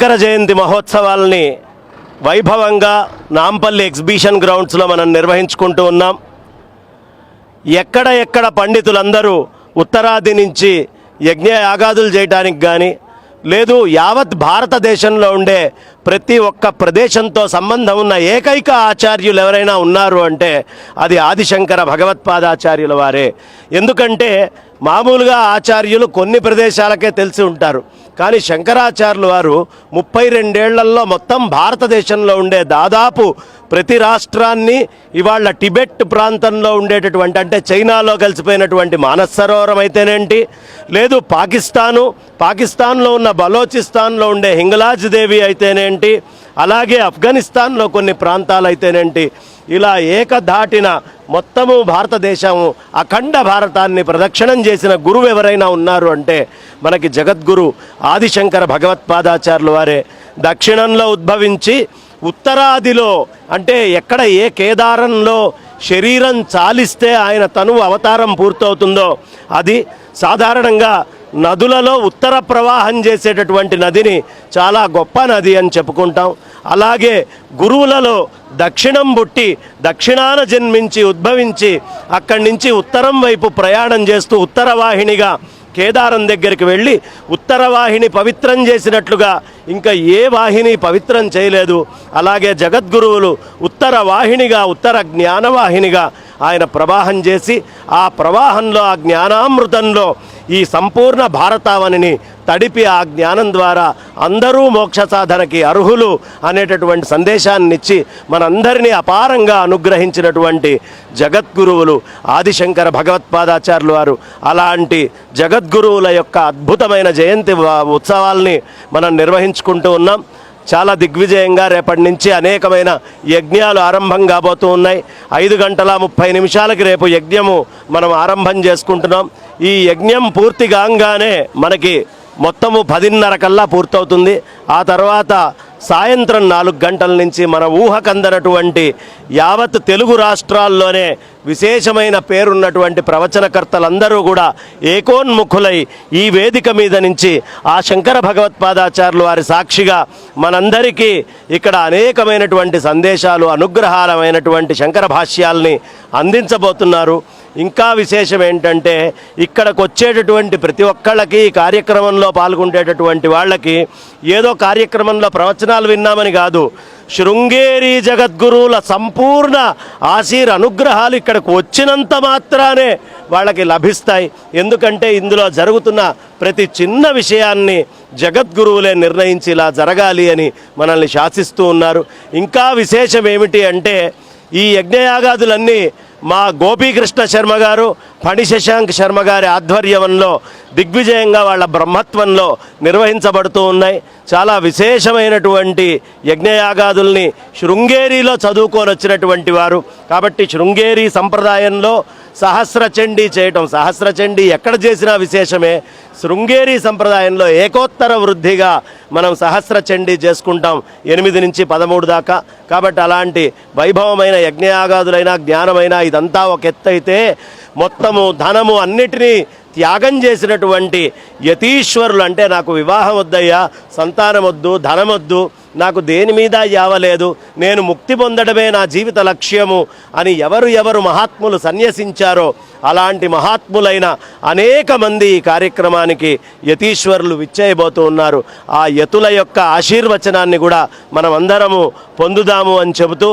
శంకర జయంతి మహోత్సవాల్ని వైభవంగా నాంపల్లి ఎగ్జిబిషన్ గ్రౌండ్స్లో మనం నిర్వహించుకుంటూ ఉన్నాం. ఎక్కడ పండితులందరూ ఉత్తరాది నుంచి యజ్ఞ యాగాదులు చేయడానికి కానీ లేదు యావత్ భారతదేశంలో ఉండే ప్రతి ఒక్క ప్రదేశంతో సంబంధం ఉన్న ఏకైక ఆచార్యులు ఎవరైనా ఉన్నారు అంటే అది ఆదిశంకర భగవత్పాదాచార్యుల వారే. ఎందుకంటే మామూలుగా ఆచార్యులు కొన్ని ప్రదేశాలకే తెలిసి ఉంటారు, కానీ శంకరాచార్యులు వారు 32 ఏళ్లలో మొత్తం భారతదేశంలో ఉండే దాదాపు ప్రతి రాష్ట్రాన్ని, ఇవాళ టిబెట్ ప్రాంతంలో ఉండేటటువంటి అంటే చైనాలో కలిసిపోయినటువంటి మానస్ సరోవరం అయితేనేంటి, లేదు పాకిస్తాన్లో ఉన్న బలోచిస్తాన్లో ఉండే హింగలాజ్ దేవి అయితేనేంటి, అలాగే ఆఫ్ఘనిస్తాన్లో కొన్ని ప్రాంతాలు అయితేనేంటి, ఇలా ఏకధాటిన మొత్తము భారతదేశము అఖండ భారతాన్ని ప్రదక్షిణం చేసిన గురువు ఎవరైనా ఉన్నారు అంటే మనకి జగద్గురు ఆదిశంకర భగవత్పాదాచార్యుల వారే. దక్షిణంలో ఉద్భవించి ఉత్తరాదిలో అంటే ఎక్కడ ఏ కేదారంలో శరీరం చాలిస్తే ఆయన తనువు అవతారం పూర్తవుతుందో అది సాధారణంగా నదులలో ఉత్తర ప్రవాహం చేసేటటువంటి నదిని చాలా గొప్ప నది అని చెప్పుకుంటాం. అలాగే గురువులలో దక్షిణం పుట్టి దక్షిణాన జన్మించి ఉద్భవించి అక్కడి నుంచి ఉత్తరం వైపు ప్రయాణం చేస్తూ ఉత్తరవాహినిగా కేదారం దగ్గరికి వెళ్ళి ఉత్తరవాహిని పవిత్రం చేసినట్లుగా ఇంకా ఏ వాహిని పవిత్రం చేయలేదు. అలాగే జగద్గురువులు ఉత్తరవాహినిగా ఉత్తర జ్ఞానవాహినిగా ఆయన ప్రవాహం చేసి ఆ ప్రవాహంలో ఆ జ్ఞానామృతంలో ఈ సంపూర్ణ భారతావనిని తడిపి ఆ జ్ఞానం ద్వారా అందరూ మోక్ష సాధనకి అర్హులు అనేటటువంటి సందేశాన్ని ఇచ్చి మనందరినీ అపారంగా అనుగ్రహించినటువంటి జగద్గురువులు ఆదిశంకర భగవత్పాదాచార్యులు వారు. అలాంటి జగద్గురువుల యొక్క అద్భుతమైన జయంతి ఉత్సవాల్ని మనం నిర్వహించుకుంటూ ఉన్నాం. చాలా దిగ్విజయంగా రేపటి నుంచి అనేకమైన యజ్ఞాలు ఆరంభం కాబోతూ ఉన్నాయి. 5:30 రేపు యజ్ఞము మనం ఆరంభం చేసుకుంటున్నాం. ఈ యజ్ఞం పూర్తి కాగానే మనకి మొత్తము 10:30 కల్లా పూర్తవుతుంది. ఆ తర్వాత సాయంత్రం 4 గంటల నుంచి మన ఊహకందనటువంటి యావత్ తెలుగు రాష్ట్రాల్లోనే విశేషమైన పేరున్నటువంటి ప్రవచనకర్తలందరూ కూడా ఏకోన్ముఖులై ఈ వేదిక మీద నుంచి ఆ శంకర భగవత్పాదాచార్యులు వారి సాక్షిగా మనందరికీ ఇక్కడ అనేకమైనటువంటి సందేశాలు అనుగ్రహాలమైనటువంటి శంకర భాష్యాల్ని అందించబోతున్నారు. ఇంకా విశేషం ఏంటంటే ఇక్కడికి వచ్చేటటువంటి ప్రతి ఒక్కళ్ళకి ఈ కార్యక్రమంలో పాల్గొనేటటువంటి వాళ్ళకి ఏదో కార్యక్రమంలో ప్రవచనాలు విన్నామని కాదు, శృంగేరి జగద్గురువుల సంపూర్ణ అనుగ్రహాలు ఇక్కడికి వచ్చినంత మాత్రానే వాళ్ళకి లభిస్తాయి. ఎందుకంటే ఇందులో జరుగుతున్న ప్రతి చిన్న విషయాన్ని జగద్గురువులే నిర్ణయించి ఇలా జరగాలి అని మనల్ని శాసిస్తూ ఉన్నారు. ఇంకా విశేషం ఏమిటి అంటే ఈ యజ్ఞయాగాదులన్నీ మా గోపీకృష్ణ శర్మ గారు, ఫణి శశాంక్ శర్మ గారి ఆధ్వర్యంలో దిగ్విజయంగా వాళ్ళ బ్రహ్మత్వంలో నిర్వహించబడుతూ ఉన్నాయి. చాలా విశేషమైనటువంటి యజ్ఞయాగాదుల్ని శృంగేరిలో చదువుకొని వచ్చినటువంటి వారు కాబట్టి శృంగేరి సంప్రదాయంలో సహస్రచండీ చేయటం, సహస్రచండీ ఎక్కడ చేసినా విశేషమే. శృంగేరి సంప్రదాయంలో ఏకోత్తర వృద్ధిగా మనం సహస్రచండీ చేసుకుంటాం 8 నుంచి 13 దాకా. కాబట్టి అలాంటి వైభవమైన యజ్ఞయాగాదులైనా జ్ఞానమైనా ఇదంతా ఒక ఎత్తైతే మొత్తము ధనము అన్నిటినీ త్యాగం చేసినటువంటి యతీశ్వరులు అంటే నాకు వివాహం వద్దయ్యా, సంతానం వద్దు, ధనమొద్దు, నాకు దేని మీద యావలేదు, నేను ముక్తి పొందడమే నా జీవిత లక్ష్యము అని ఎవరు మహాత్ములు సన్యసించారో అలాంటి మహాత్ములైన అనేక మంది ఈ కార్యక్రమానికి యతీశ్వరులు విచ్చేయబోతూ ఉన్నారు. ఆ యతుల యొక్క ఆశీర్వచనాన్ని కూడా మనం అందరము పొందుదాము అని చెబుతూ